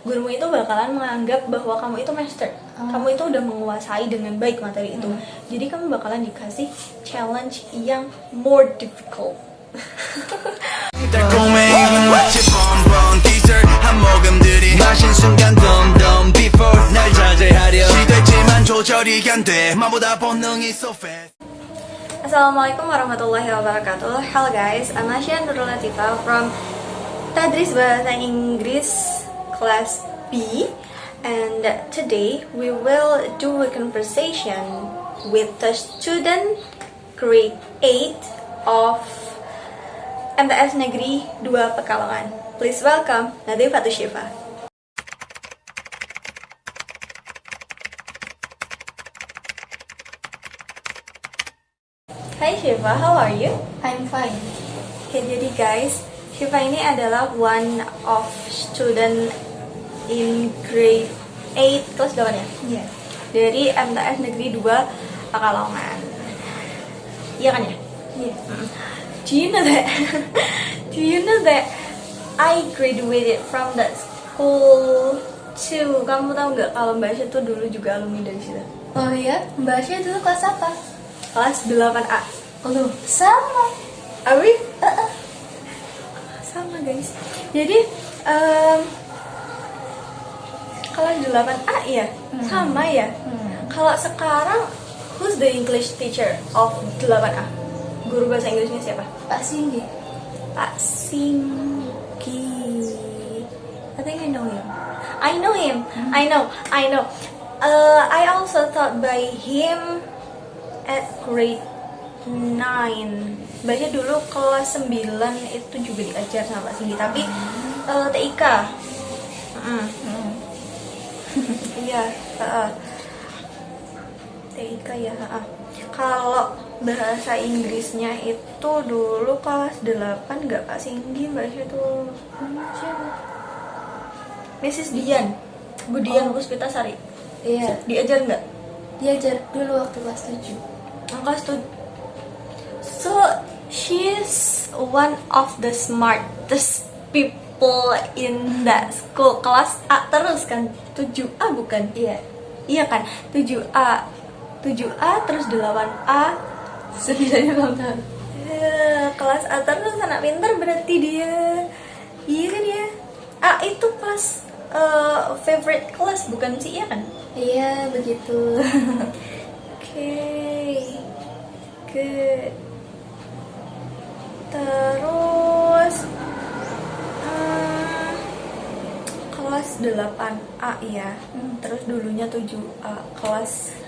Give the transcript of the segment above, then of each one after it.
gurumu itu bakalan menganggap bahwa kamu itu master, kamu itu udah menguasai dengan baik materi itu. Jadi kamu bakalan dikasih challenge yang more difficult. Assalamualaikum warahmatullahi wabarakatuh. Hello guys, I'm Asya Nurul Latifah from Tadris Bahasa Inggris Class B, and today we will do a conversation with the student grade 8 of MTS Negeri 2 Pekalongan. Please welcome Nadifah Syifa. Hai Syifa, how are you? I'm fine. Oke, jadi guys, Syifa ini adalah one of student in grade 8 kelas 8 ya? Iya. Dari MTS Negeri 2 Pekalongan. Iya kan ya? Iya. Do you know that? Do you know that I graduated from that school too? Kamu tahu nggak kalau Mbak Asya tuh dulu juga alumni dari situ? Oh iya, Mbak Asya dulu kelas apa? Kelas 8A. Oh, sama. Are we? Sama guys. Jadi kelas 8A ya? Sama ya? Kalau sekarang who's the English teacher of 8A? Guru bahasa Inggrisnya siapa? Pak Singgi. Pak Singgi. I think I know him. I know him. I know. I also taught by him at grade 9. Baca dulu kelas 9 itu juga diajar sama Pak Singgi, tapi TIK. Iya, TIK ya. Kalau bahasa Inggrisnya itu dulu kelas 8 nggak Pak Singgi, Mbak Asya tuh siapa? Mrs. Dian, Bu Dian Puspitasari. Iya. Diajar nggak? Diajar dulu waktu kelas 7. Kelas 7. So she's one of the smartest people in that school. Kelas A terus kan? 7A bukan? Iya. Iya kan? 7A terus 8A. 9-nya belum tahu. Kelas A terus, anak pintar berarti dia. Iya kan ya? A itu kelas favorite kelas bukan sih, iya kan? Iya, begitu. Okay, good. Terus kelas 8A ya. Terus dulunya 7A, kelas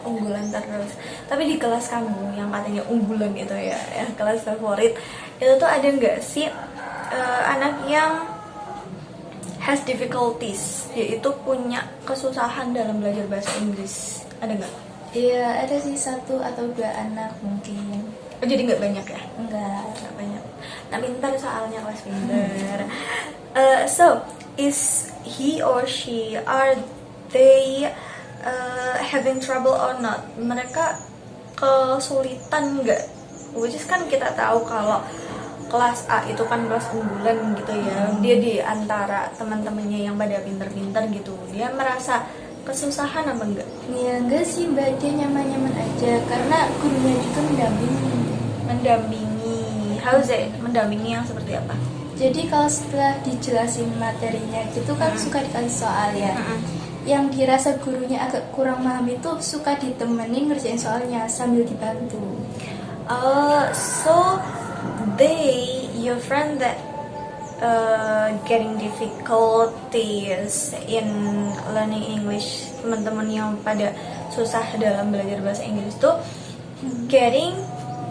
unggulan terus. Tapi di kelas kamu yang katanya unggulan itu ya, kelas favorit, itu tuh ada nggak sih anak yang has difficulties, yaitu punya kesusahan dalam belajar bahasa Inggris? Ada nggak? Iya, ada sih 1 atau 2 anak mungkin. Oh, jadi nggak banyak ya? Enggak. Nggak banyak. Nah, pintar soalnya, kelas pintar. So, is he or she, are they having trouble or not? Mereka kesulitan nggak? Which is kan kita tahu kalau kelas A itu kan kelas unggulan gitu ya. Dia di antara teman-temannya yang pada pintar-pintar gitu. Dia merasa kesusahan apa enggak? Iya, enggak sih Mbak, dia nyaman-nyaman aja karena gurunya juga mendampingi. How is it? Mendampingi yang seperti apa? Jadi kalau setelah dijelasin materinya gitu kan suka dikasih soal ya. Yang dirasa gurunya agak kurang paham itu suka ditemenin ngerjain soalnya sambil dibantu. So your friend that getting difficulties in learning English, teman-teman yang pada susah dalam belajar bahasa Inggris tuh getting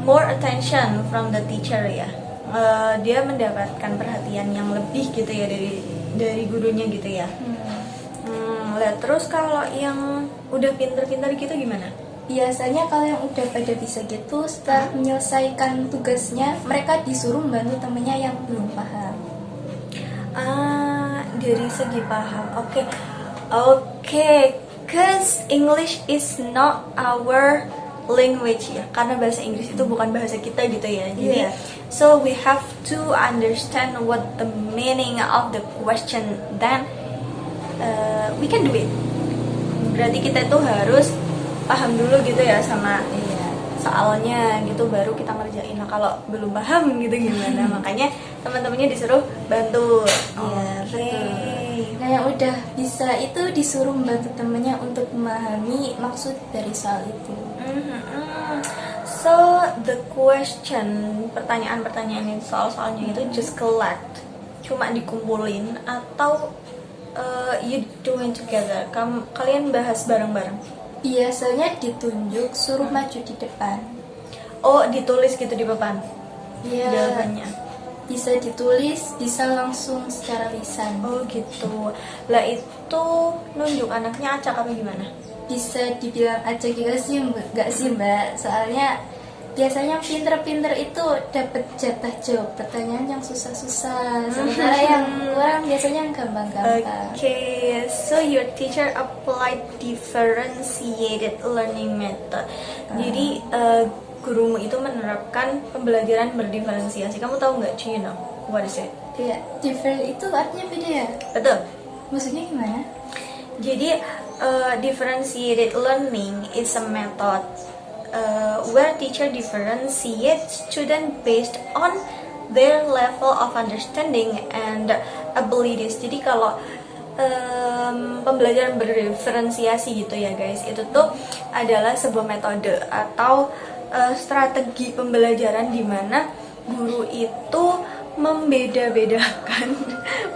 more attention from the teacher ya. Dia mendapatkan perhatian yang lebih gitu ya dari gurunya gitu ya. Terus kalau yang udah pintar-pintar gitu gimana? Biasanya kalau yang udah pada bisa gitu, setelah menyelesaikan tugasnya, mereka disuruh membantu temennya yang belum paham. Dari segi paham. Oke. Cause English is not our language ya, karena bahasa Inggris itu bukan bahasa kita gitu ya. Jadi so we have to understand what the meaning of the question, then we can do it. Berarti kita tuh harus paham dulu gitu ya sama soalnya gitu, baru kita ngerjain. Nah kalau belum paham gitu gimana? Makanya teman-temannya disuruh bantu. Nah yang udah bisa itu disuruh membantu temennya untuk memahami maksud dari soal itu. So the question, pertanyaan-pertanyaan itu, soal-soalnya itu just collect, cuma dikumpulin atau you doing together? Kalian bahas bareng-bareng? Biasanya ditunjuk, suruh maju di depan. Oh, ditulis gitu di papan Iya. jawabannya. Bisa ditulis, bisa langsung secara lisan. Oh gitu. Lah itu nunjuk anaknya acak apa gimana? Bisa dibilang aja juga sih, enggak sih Mbak. Soalnya biasanya pinter-pinter itu dapat jatah jawab pertanyaan yang susah-susah. Sementara yang kurang biasanya yang gampang-gampang. Okay, so your teacher applied differentiated learning method. Jadi gurumu itu menerapkan pembelajaran berdiferensiasi. Kamu tahu nggak? Do you know what is it? Kayak different itu artinya beda ya? Betul. Maksudnya gimana? Jadi differentiated learning is a method where teacher differentiates student based on their level of understanding and abilities. Jadi kalau pembelajaran berdiferensiasi gitu ya guys, itu tuh adalah sebuah metode atau strategi pembelajaran di mana guru itu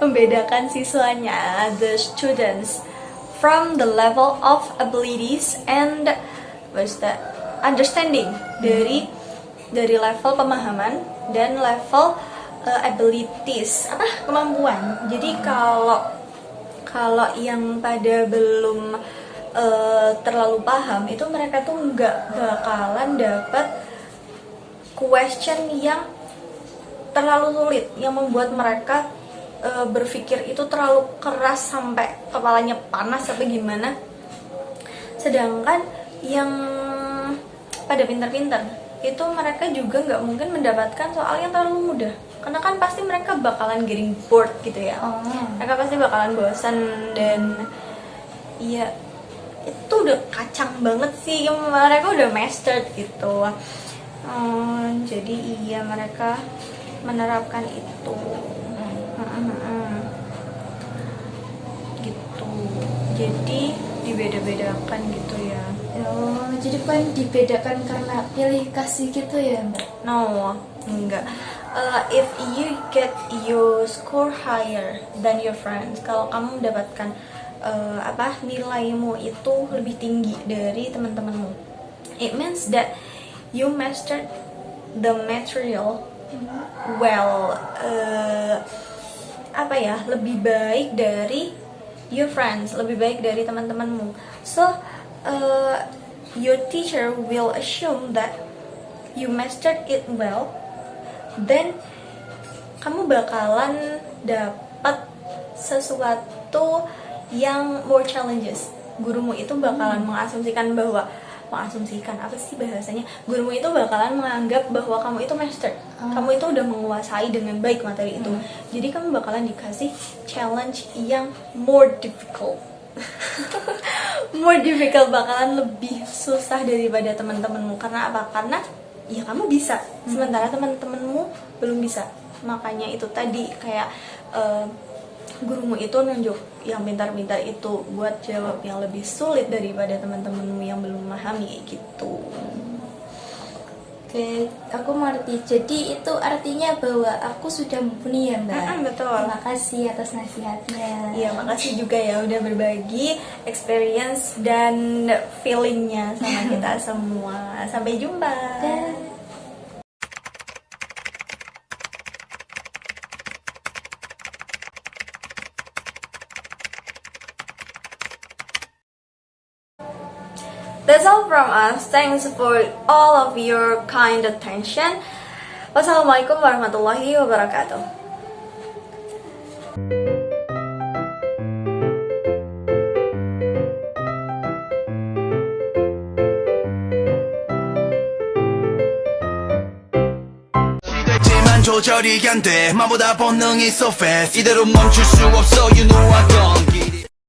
membedakan siswanya, the students, from the level of abilities and understanding, dari level pemahaman dan level abilities, kemampuan. Jadi kalau yang pada belum terlalu paham itu, mereka tuh nggak bakalan dapat question yang terlalu sulit, yang membuat mereka berpikir itu terlalu keras sampai kepalanya panas apa gimana. Sedangkan yang pada pintar-pintar itu, mereka juga nggak mungkin mendapatkan soal yang terlalu mudah, karena kan pasti mereka bakalan getting bored gitu ya. Mereka pasti bakalan bosan, dan ya itu udah kacang banget sih, mereka udah mastered gitu. Jadi iya, mereka menerapkan itu gitu. Jadi dibeda-bedakan gitu ya. Oh, jadi bukan dibedakan karena pilih kasih gitu ya Mbak? No, enggak. If you get your score higher than your friends, kalau kamu mendapatkan nilaimu itu lebih tinggi dari teman-temanmu, it means that you mastered the material well, lebih baik dari your friends, lebih baik dari teman-temanmu. So your teacher will assume that you mastered it well, then kamu bakalan dapat sesuatu yang more challenges. Gurumu itu bakalan gurumu itu bakalan menganggap bahwa kamu itu master, kamu itu udah menguasai dengan baik materi itu. Jadi kamu bakalan dikasih challenge yang more difficult. Bakalan lebih susah daripada teman-temanmu. Karena apa? Karena ya kamu bisa, sementara teman-temanmu belum bisa. Makanya itu tadi, kayak gurumu itu nunjuk yang pintar-pintar itu buat jawab yang lebih sulit daripada teman-temanmu yang belum memahami gitu. Oke, aku mengerti. Jadi itu artinya bahwa aku sudah mumpuni ya Mbak? Betul. Terima kasih atas nasihatnya. Iya, makasih juga ya udah berbagi experience dan feelingnya sama kita semua. Sampai jumpa. That's all from us. Thanks for all of your kind attention. Wassalamualaikum warahmatullahi wabarakatuh. 조절이 안 돼 마보다 본능이 so fast 이대로 멈출 수 없어 you know I gone